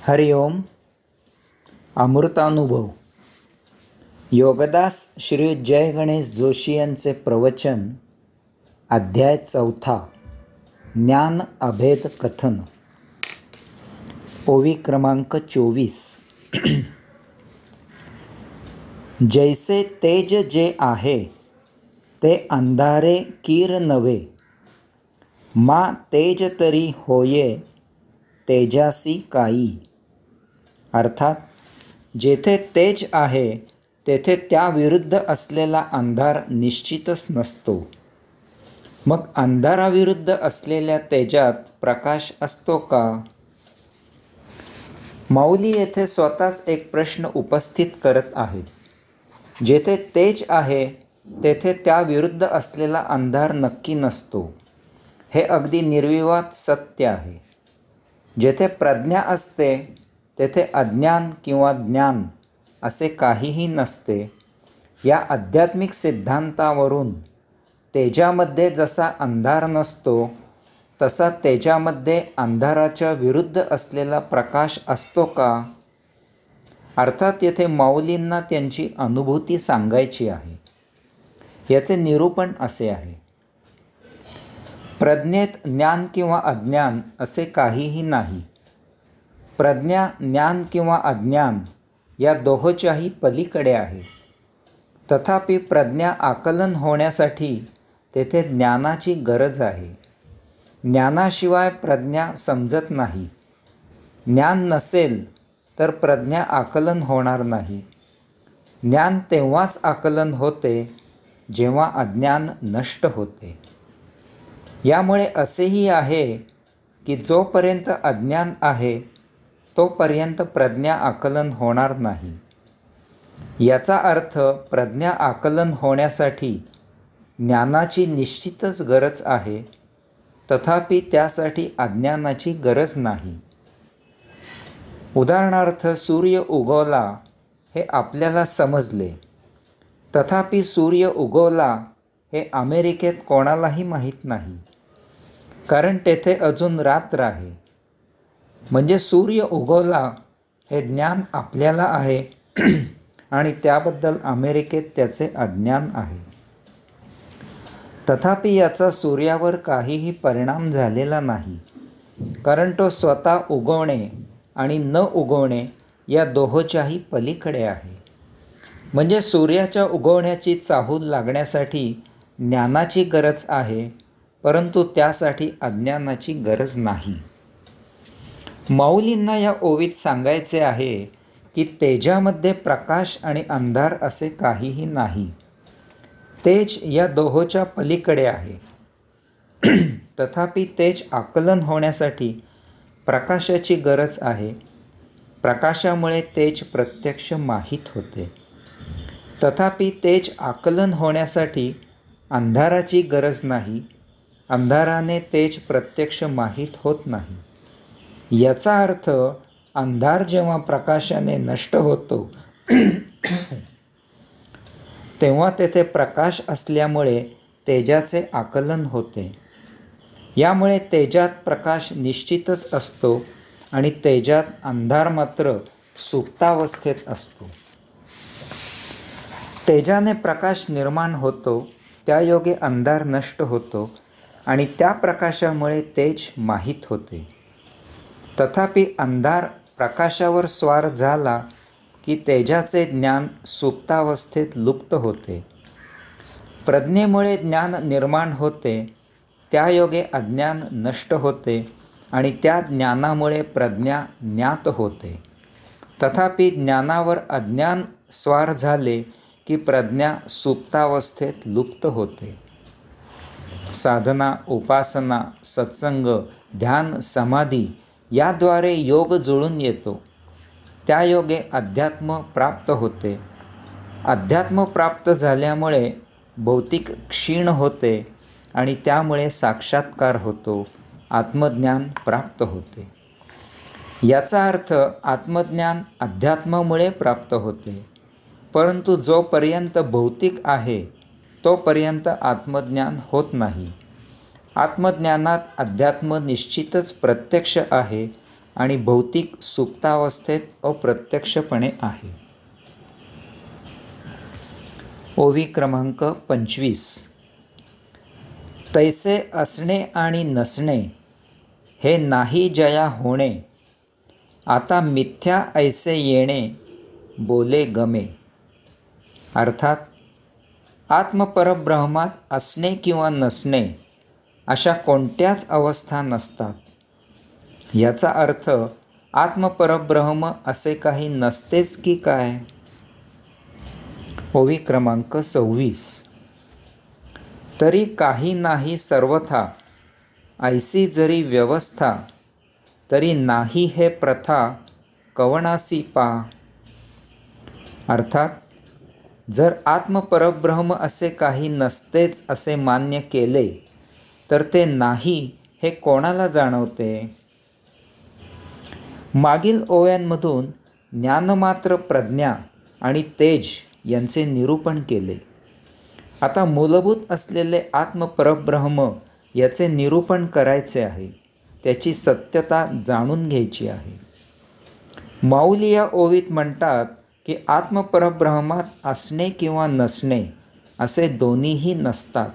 हरिओम. अमृतानुभव. योगदास श्री जय गणेश जोशी यांचे प्रवचन. अध्याय 4. ज्ञान अभेद कथन. ओवी क्रमांक 24. जैसे तेज जे आहे ते अंधारे कीर नव्हे, मा तेज तरी होये तेजासी काई. अर्थात जेथे तेज आहे तेथे त्याविरुद्ध असलेला अंधार निश्चितच नसतो. मग अंधाराविरुद्ध असलेल्या तेजात प्रकाश असतो का? माऊली येथे स्वतःच एक प्रश्न उपस्थित करत आहेत. जेथे तेज आहे तेथे त्याविरुद्ध असलेला अंधार नक्की नसतो, हे अगदी निर्विवाद सत्य आहे. जेथे प्रज्ञा असते तेथे अज्ञान किंवा ज्ञान असे काहीही नसते. या आध्यात्मिक सिद्धांतावरून तेजामध्ये जसा अंधार नसतो तसा तेजामध्ये अंधाराच्या विरुद्ध असलेला प्रकाश असतो का? अर्थात येथे माऊलींना त्यांची अनुभूती सांगायची आहे. याचे निरूपण असे आहे. प्रज्ञेत ज्ञान किंवा अज्ञान असे काहीही नाही. प्रज्ञा ज्ञान किंवा अज्ञान या दोहोच्याही पलीकडे आहे. तथापि प्रज्ञा आकलन होण्यासाठी तेथे ज्ञानाची गरज आहे. ज्ञानाशिवाय प्रज्ञा समजत नाही. ज्ञान नसेल तर प्रज्ञा आकलन होणार नाही. ज्ञान तेव्हाच आकलन होते जेव्हा अज्ञान नष्ट होते. यामुळे असेही आहे की जोपर्यंत अज्ञान आहे तोपर्यंत प्रज्ञा आकलन होणार नाही. याचा अर्थ प्रज्ञा आकलन होण्यासाठी ज्ञानाची निश्चितच गरज आहे, तथापि त्यासाठी अज्ञानाची गरज नाही. उदाहरणार्थ सूर्य उगवला हे आपल्याला समजले, तथापि सूर्य उगवला हे अमेरिकेत कोणालाही माहीत नाही, कारण तेथे अजून रात्र आहे. म्हणजे सूर्य उगवला हे ज्ञान आपल्याला आहे आणि त्याबद्दल अमेरिकेत त्याचे अज्ञान आहे. तथापि याचा सूर्यावर काहीही परिणाम झालेला नाही, कारण तो स्वतः उगवणे आणि न उगवणे या दोहोच्याही पलीकडे आहे. म्हणजे सूर्याच्या उगवण्याची चाहूल लागण्यासाठी ज्ञानाची गरज आहे, परंतु त्यासाठी अज्ञानाची गरज नाही. माऊलींना या ओवीत सांगायचे आहे की तेजामध्ये प्रकाश आणि अंधार असे काहीही नाही. तेज या दोहोच्या पलीकडे आहे. तथापि तेज आकलन होण्यासाठी प्रकाशाची गरज आहे. प्रकाशामुळे तेज प्रत्यक्ष माहीत होते. तथापि तेज आकलन होण्यासाठी अंधाराची गरज नाही. अंधाराने तेज प्रत्यक्ष माहीत होत नाही. याचा अर्थ अंधार जेव्हा प्रकाशाने नष्ट होतो तेव्हा तेथे प्रकाश असल्यामुळे तेजाचे आकलन होते. यामुळे तेजात प्रकाश निश्चितच असतो आणि तेजात अंधार मात्र सुप्तावस्थेत असतो. तेजाने प्रकाश निर्माण होतो, त्यायोगे अंधार नष्ट होतो आणि त्या प्रकाशामुळे तेज माहीत होते. तथापि अंधार प्रकाशावर स्वार झाला की तेजाचे ज्ञान सुप्तावस्थेत लुप्त होते. प्रज्ञेमुळे ज्ञान निर्माण होते, त्यायोगे अज्ञान नष्ट होते आणि त्या ज्ञानामुळे प्रज्ञा ज्ञात होते. तथापि ज्ञानावर अज्ञान स्वार झाले की प्रज्ञा सुप्तावस्थेत लुप्त होते. साधना, उपासना, सत्संग, ध्यान, समाधी याद्वारे योग जुळून येतो. त्यायोगे अध्यात्म प्राप्त होते. अध्यात्म प्राप्त झाल्यामुळे भौतिक क्षीण होते आणि त्यामुळे साक्षात्कार होतो, आत्मज्ञान प्राप्त होते. याचा अर्थ आत्मज्ञान अध्यात्मामुळे प्राप्त होते, परंतु जोपर्यंत भौतिक आहे तोपर्यंत आत्मज्ञान होत नाही. आत्मज्ञानात अध्यात्म निश्चितच प्रत्यक्ष आहे आणि भौतिक सुप्तावस्थेत अप्रत्यक्षपणे आहे. ओवी क्रमांक 25. तैसे असणे आणि नसणे हे नाही जया होणे, आता मिथ्या ऐसे येणे बोले गमे. अर्थात आत्मपरब्रह्मात असणे किंवा नसणे अशा कोणत्याच अवस्था नसतात. याचा अर्थ आत्मपरब्रह्म असे काही नसतेच की काय. ओवी क्रमांक 26. तरी काही नाही सर्वथा, ऐसी जरी व्यवस्था, तरी नाही हे प्रथा कवणासी पा. अर्थात जर आत्मपरब्रह्म असे काही नसतेच असे मान्य केले तर ते नाही हे कोणाला जाणवते. मागील ओव्यांमधून ज्ञानमात्र प्रज्ञा आणि तेज यांचे निरूपण केले. आता मूलभूत असलेले आत्मपरब्रह्म याचे निरूपण करायचे आहे, त्याची सत्यता जाणून घ्यायची आहे. माऊली या ओवीत म्हणतात की आत्मपरब्रह्मात असणे किंवा नसणे असे दोन्हीही नसतात.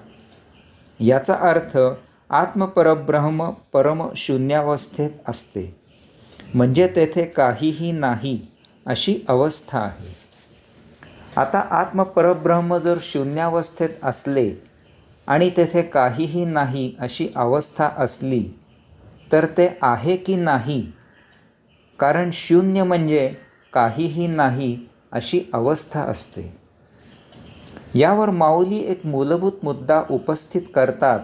याचा अर्थ आत्मपरब्रह्म परम शून्यावस्थेत असते, म्हणजे तेथे काहीही नाही अशी अवस्था आहे. आता आत्मपरब्रह्म जर शून्यावस्थेत असले आणि तेथे काहीही नाही अशी अवस्था असली तर ते आहे की नाही, कारण शून्य म्हणजे काहीही नाही अशी अवस्था असते. यावर माऊली एक मूलभूत मुद्दा उपस्थित करतात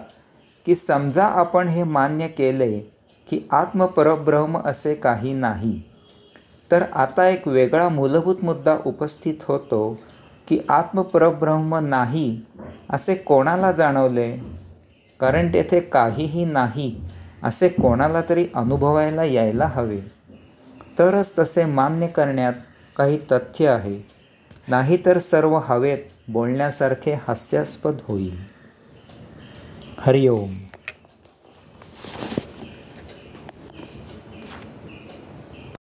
की समजा आपण हे मान्य केले की आत्मपरब्रह्म असे काही नाही, तर आता एक वेगळा मूलभूत मुद्दा उपस्थित होतो की आत्मपरब्रह्म नाही असे कोणाला जाणवले, कारण तेथे काहीही नाही असे कोणाला तरी अनुभवायला यायला हवे, तरच तसे मान्य करण्यात काही तथ्य आहे. नाहीतर सर्व हवेत बोलण्यासारखे हास्यास्पद होईल. हरिओम.